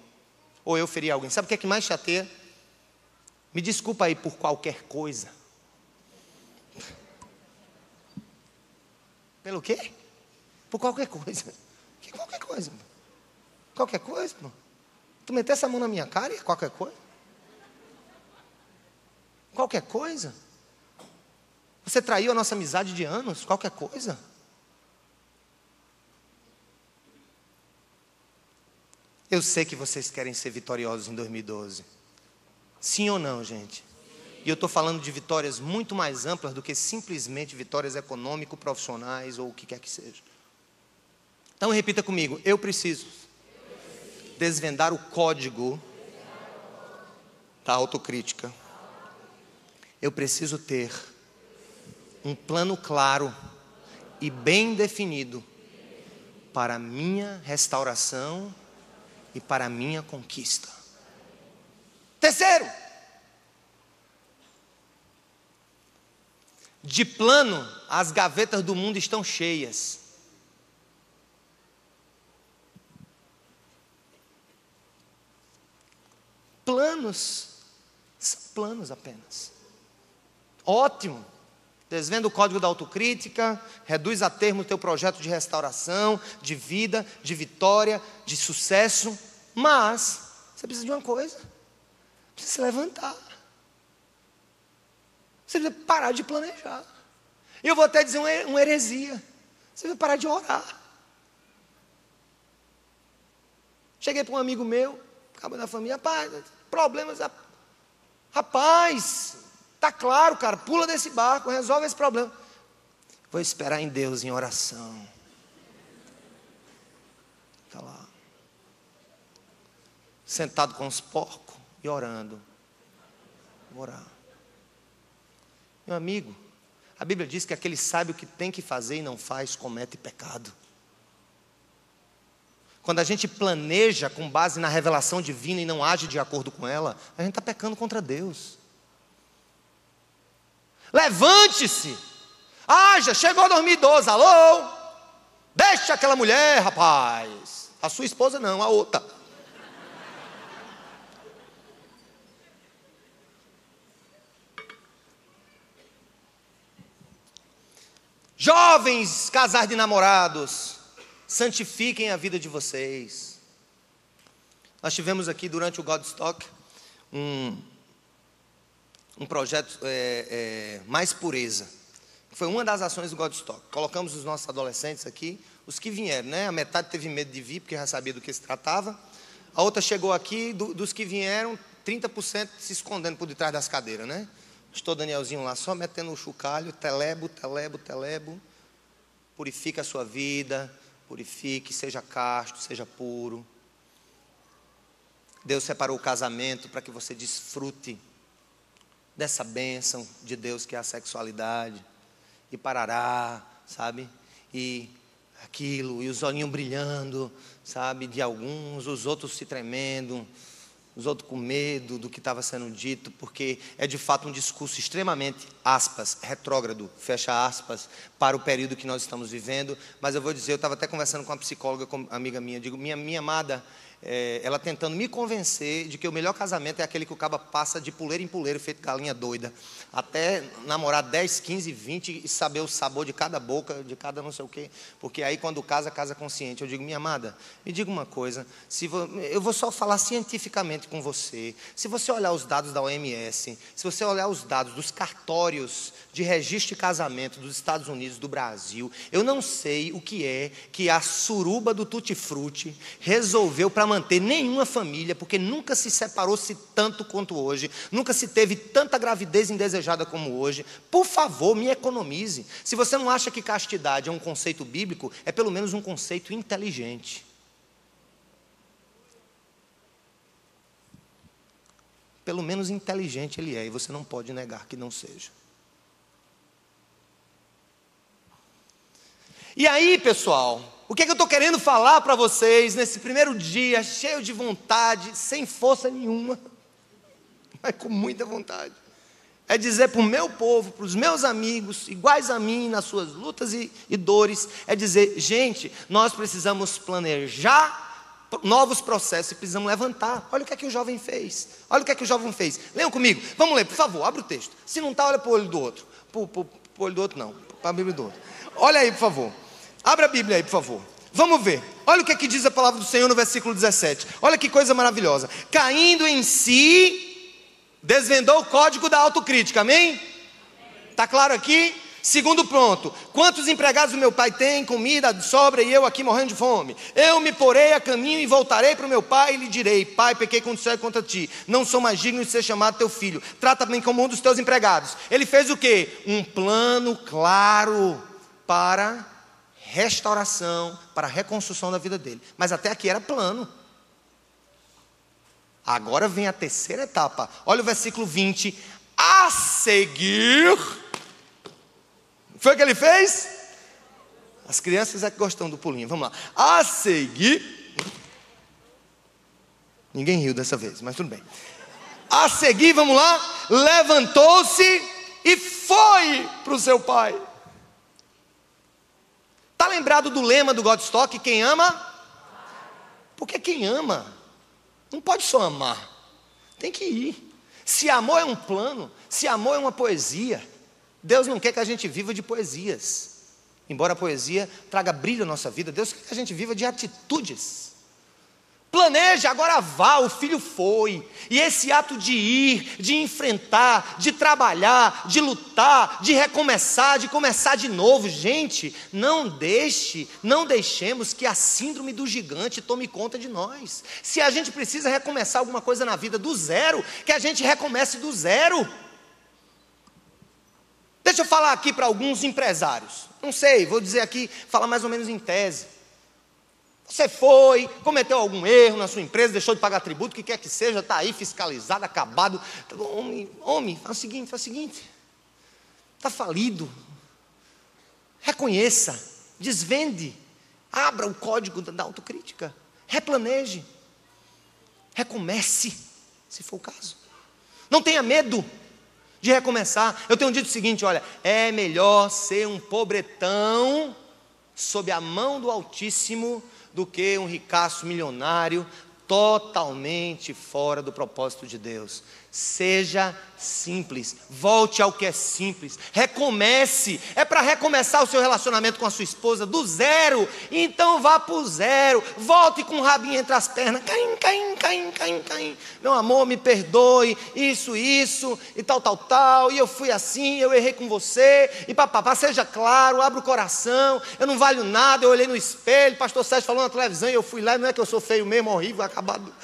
ou eu feri alguém, sabe o que é que mais chateia? Me desculpa aí por qualquer coisa. Pelo quê? Por qualquer coisa. Que qualquer coisa? Qualquer coisa, irmão? Tu meter essa mão na minha cara e é qualquer coisa? Qualquer coisa? Você traiu a nossa amizade de anos? Qualquer coisa? Eu sei que vocês querem ser vitoriosos em 2012. Sim ou não, gente? E eu estou falando de vitórias muito mais amplas do que simplesmente vitórias econômico-profissionais ou o que quer que seja. Então repita comigo: eu preciso desvendar o código da autocrítica. Eu preciso ter um plano claro e bem definido para a minha restauração e para a minha conquista. Terceiro, de plano, as gavetas do mundo estão cheias. Planos, são planos apenas. Ótimo. Desvenda o código da autocrítica, reduz a termo o teu projeto de restauração, de vida, de vitória, de sucesso. Mas você precisa de uma coisa: precisa se levantar. Você precisa parar de planejar. E eu vou até dizer uma heresia: você precisa parar de orar. Cheguei para um amigo meu, cabo da família: rapaz, problemas. Rapaz, está claro, cara, pula desse barco, resolve esse problema. Vou esperar em Deus em oração. Está lá, sentado com os porcos e orando. Vou orar. Meu amigo, a Bíblia diz que aquele sabe o que tem que fazer e não faz, comete pecado. Quando a gente planeja com base na revelação divina e não age de acordo com ela, a gente está pecando contra Deus. Levante-se. Haja, chegou 2012, alô? Deixa aquela mulher, rapaz. A sua esposa não, a outra. Jovens, casais de namorados, santifiquem a vida de vocês. Nós tivemos aqui durante o Godstock um projeto Mais Pureza. Foi uma das ações do Godstock. Colocamos os nossos adolescentes aqui, os que vieram, né? A metade teve medo de vir, porque já sabia do que se tratava. A outra chegou aqui, dos que vieram, 30% se escondendo por detrás das cadeiras, né? Estou Danielzinho lá, só metendo o chocalho, telebo. Purifica a sua vida, purifique, seja casto, seja puro. Deus separou o casamento para que você desfrute dessa bênção de Deus que é a sexualidade. E parará, sabe? E aquilo, e os olhinhos brilhando, sabe? De alguns, os outros se tremendo, os outros com medo do que estava sendo dito, porque é de fato um discurso extremamente, aspas, retrógrado, fecha aspas, para o período que nós estamos vivendo. Mas eu vou dizer, eu estava até conversando com uma psicóloga, com uma amiga minha, digo, minha amada, ela tentando me convencer de que o melhor casamento é aquele que o caba passa de puleiro em puleiro, feito galinha doida, até namorar 10, 15, 20 e saber o sabor de cada boca, de cada não sei o quê, porque aí quando casa consciente. Eu digo, minha amada, me diga uma coisa, eu vou só falar cientificamente com você. Se você olhar os dados da OMS, se você olhar os dados dos cartórios de registro de casamento dos Estados Unidos, do Brasil, eu não sei o que é que a suruba do tutti-frutti resolveu para manter nenhuma família, porque nunca se separou-se tanto quanto hoje, nunca se teve tanta gravidez indesejada como hoje. Por favor, me economize. Se você não acha que castidade é um conceito bíblico, é pelo menos um conceito inteligente. Pelo menos inteligente ele é, e você não pode negar que não seja. E aí, pessoal, o que é que eu estou querendo falar para vocês nesse primeiro dia, cheio de vontade, sem força nenhuma, mas com muita vontade? É dizer para o meu povo, para os meus amigos, iguais a mim, nas suas lutas e dores, é dizer, gente, nós precisamos planejar novos processos e precisamos levantar. Olha o que é que o jovem fez. Olha o que é que o jovem fez. Leiam comigo. Vamos ler, por favor, abre o texto. Se não está, olha para o olho do outro. Para o olho do outro não, para a Bíblia do outro. Olha aí, por favor. Abra a Bíblia aí, por favor. Vamos ver. Olha o que é que diz a palavra do Senhor no versículo 17. Olha que coisa maravilhosa. Caindo em si, desvendou o código da autocrítica. Amém? Está claro aqui? Segundo ponto. Quantos empregados do meu pai têm comida de sobra e eu aqui morrendo de fome? Eu me porei a caminho e voltarei para o meu pai e lhe direi, pai, pequei contra o céu e contra ti. Não sou mais digno de ser chamado teu filho. Trata-me como um dos teus empregados. Ele fez o quê? Um plano claro para restauração, para a reconstrução da vida dele. Mas até aqui era plano. Agora vem a terceira etapa. Olha o versículo 20. A seguir, foi o que ele fez? As crianças é que gostam do pulinho. Vamos lá. A seguir, ninguém riu dessa vez, mas tudo bem. A seguir, vamos lá. Levantou-se e foi para o seu pai. Está lembrado do lema do Godstock? Quem ama? Porque quem ama não pode só amar, tem que ir. Se amor é um plano, se amor é uma poesia, Deus não quer que a gente viva de poesias. Embora a poesia traga brilho à nossa vida, Deus quer que a gente viva de atitudes. Planeja, agora vá, o filho foi. E esse ato de ir, de enfrentar, de trabalhar, de lutar, de recomeçar, de começar de novo. Gente, não deixemos que a síndrome do gigante tome conta de nós. Se a gente precisa recomeçar alguma coisa na vida do zero, que a gente recomece do zero. Deixa eu falar aqui para alguns empresários. Não sei, vou dizer aqui, falar mais ou menos em tese. Você foi, cometeu algum erro na sua empresa, deixou de pagar tributo, o que quer que seja, está aí fiscalizado, acabado. Homem, faz o seguinte, está falido. Reconheça, desvende, abra o código da autocrítica, replaneje, recomece, se for o caso. Não tenha medo de recomeçar. Eu tenho dito o seguinte, olha, é melhor ser um pobretão sob a mão do Altíssimo do que um ricaço milionário totalmente fora do propósito de Deus. Seja simples, volte ao que é simples, recomece. É para recomeçar o seu relacionamento com a sua esposa do zero, então vá para o zero, volte com o rabinho entre as pernas, Caim, meu amor, me perdoe, isso, e tal, e eu fui assim, eu errei com você, e papapá, seja claro, abra o coração, eu não valho nada, eu olhei no espelho, pastor Sérgio falou na televisão, e eu fui lá, não é que eu sou feio mesmo, horrível, acabado.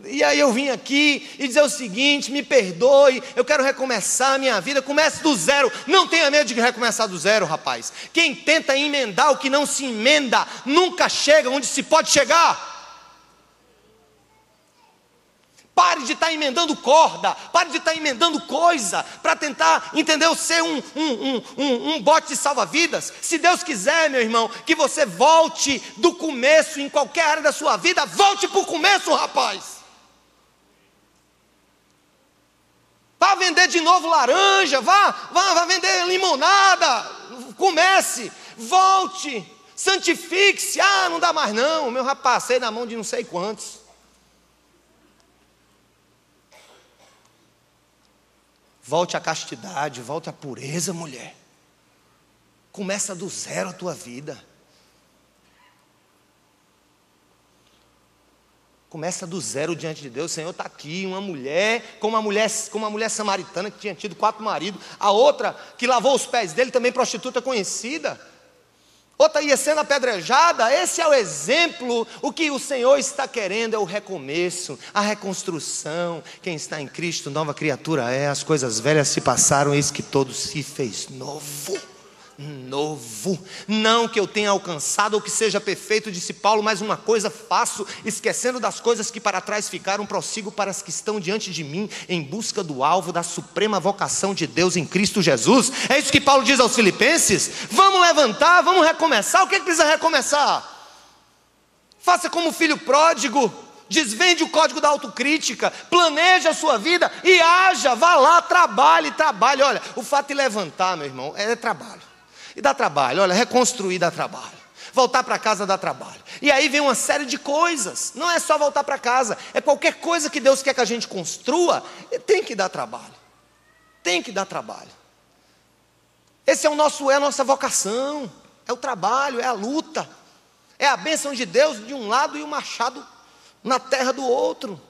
E aí eu vim aqui e dizer o seguinte, me perdoe, eu quero recomeçar a minha vida, comece do zero, não tenha medo de recomeçar do zero, rapaz. Quem tenta emendar o que não se emenda, nunca chega onde se pode chegar. Pare de estar emendando corda, pare de estar emendando coisa, para tentar, entendeu, ser um bote de salva-vidas. Se Deus quiser, meu irmão, que você volte do começo em qualquer área da sua vida, volte para o começo, rapaz. Vá vender de novo laranja, vá vender limonada, comece, volte, santifique-se. Ah, não dá mais não, meu rapaz, sei na mão de não sei quantos. Volte à castidade, volte à pureza, mulher. Começa do zero a tua vida. Começa do zero diante de Deus. O Senhor está aqui, uma mulher, como uma mulher samaritana que tinha tido 4 maridos, a outra que lavou os pés dele, também prostituta conhecida, outra ia sendo apedrejada. Esse é o exemplo. O que o Senhor está querendo é o recomeço, a reconstrução. Quem está em Cristo, nova criatura é, as coisas velhas se passaram, eis que tudo se fez novo. Não que eu tenha alcançado ou que seja perfeito, disse Paulo, mas uma coisa faço, esquecendo das coisas que para trás ficaram, prossigo para as que estão diante de mim, em busca do alvo da suprema vocação de Deus em Cristo Jesus. É isso que Paulo diz aos Filipenses. Vamos levantar, vamos recomeçar. O que precisa recomeçar? Faça como o filho pródigo, desvende o código da autocrítica, planeje a sua vida e haja, vá lá, trabalhe. Olha, o fato de levantar, meu irmão, é trabalho. E dá trabalho, olha, reconstruir dá trabalho, voltar para casa dá trabalho. E aí vem uma série de coisas, não é só voltar para casa, é qualquer coisa que Deus quer que a gente construa, tem que dar trabalho. Esse é a nossa vocação, é o trabalho, é a luta, é a bênção de Deus de um lado e o machado na terra do outro.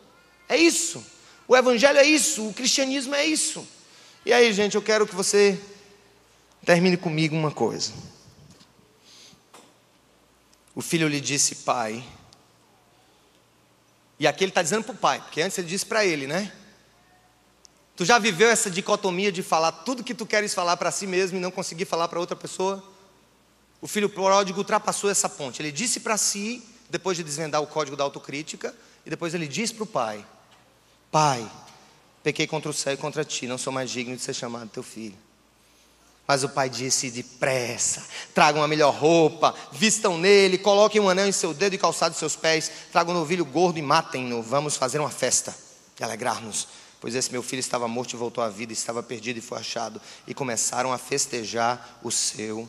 É isso, o evangelho é isso, o cristianismo é isso. E aí, gente, eu quero que você termine comigo uma coisa. O filho lhe disse, pai, e aqui ele está dizendo para o pai, porque antes ele disse para ele, né? Tu já viveu essa dicotomia de falar tudo que tu queres falar para si mesmo e não conseguir falar para outra pessoa? O filho pródigo ultrapassou essa ponte. Ele disse para si, depois de desvendar o código da autocrítica, e depois ele disse para o pai, pai, pequei contra o céu e contra ti, não sou mais digno de ser chamado teu filho. Mas o pai disse, depressa, tragam a melhor roupa, vistam nele, coloquem um anel em seu dedo e calçado em seus pés, tragam um novilho gordo e matem-no, vamos fazer uma festa e alegrar-nos, pois esse meu filho estava morto e voltou à vida, estava perdido e foi achado, e começaram a festejar o seu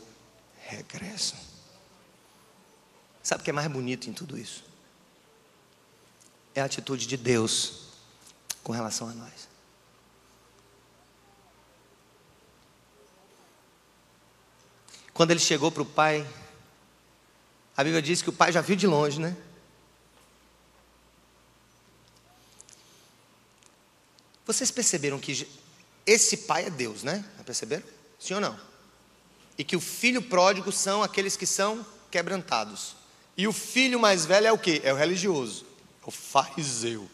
regresso. Sabe o que é mais bonito em tudo isso? É a atitude de Deus com relação a nós. Quando ele chegou para o pai, a Bíblia diz que o pai já viu de longe, né? Vocês perceberam que esse pai é Deus, né? Perceberam? Sim ou não? E que o filho pródigo são aqueles que são quebrantados. E o filho mais velho é o quê? É o religioso, é o fariseu.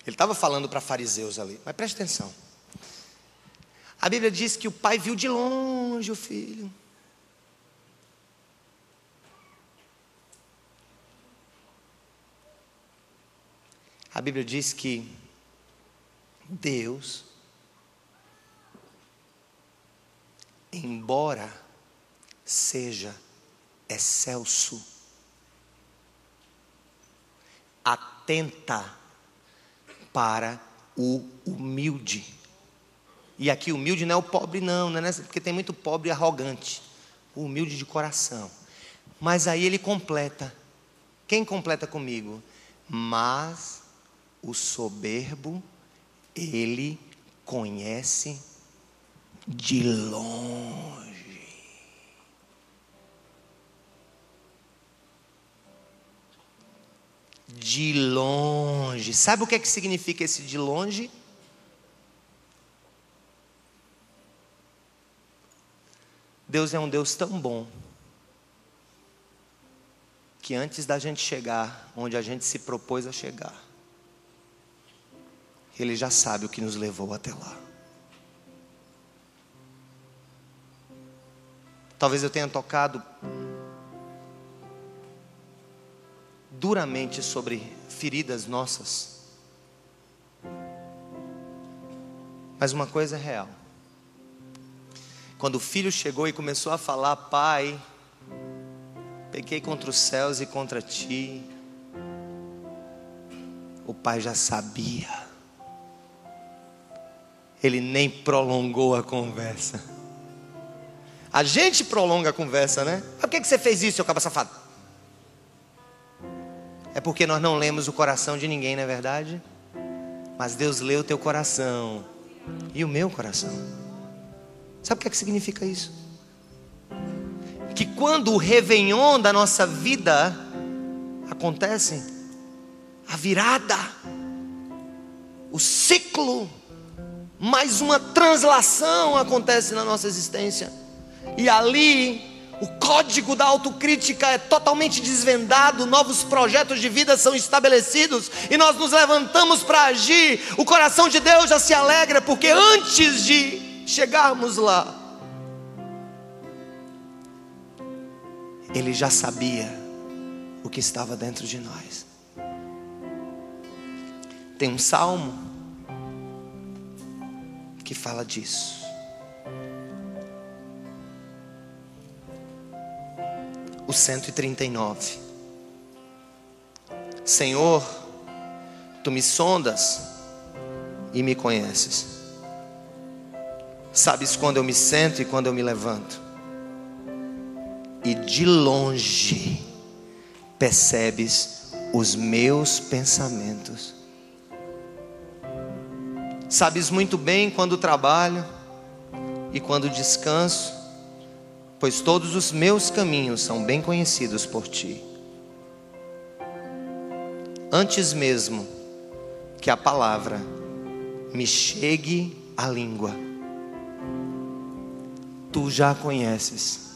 Ele estava falando para fariseus ali, mas preste atenção. A Bíblia diz que o pai viu de longe o filho. A Bíblia diz que Deus, embora seja excelso, atenta para o humilde. E aqui humilde não é o pobre não é nessa, porque tem muito pobre arrogante. O humilde de coração. Mas aí ele completa. Quem completa comigo? Mas o soberbo, ele conhece de longe. De longe. Sabe o que é que significa esse de longe? Deus é um Deus tão bom que antes da gente chegar onde a gente se propôs a chegar, Ele já sabe o que nos levou até lá. Talvez eu tenha tocado duramente sobre feridas nossas, mas uma coisa é real. Quando o filho chegou e começou a falar: pai, pequei contra os céus e contra ti, o pai já sabia. Ele nem prolongou a conversa. A gente prolonga a conversa, né? Por que você fez isso, seu cabo safado? É porque nós não lemos o coração de ninguém, não é verdade? Mas Deus lê o teu coração e o meu coração. Sabe o que é que significa isso? Que quando o réveillon da nossa vida acontece, a virada, o ciclo, mais uma translação acontece na nossa existência. E ali o código da autocrítica é totalmente desvendado, novos projetos de vida são estabelecidos e nós nos levantamos para agir. O coração de Deus já se alegra, porque antes de chegarmos lá, Ele já sabia o que estava dentro de nós. Tem um salmo que fala disso. O 139. Senhor, Tu me sondas e me conheces. Sabes quando eu me sento e quando eu me levanto. E de longe percebes os meus pensamentos. Sabes muito bem quando trabalho e quando descanso, pois todos os meus caminhos são bem conhecidos por Ti. Antes mesmo que a palavra me chegue à língua, Tu já conheces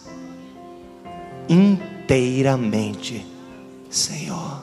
inteiramente, Senhor.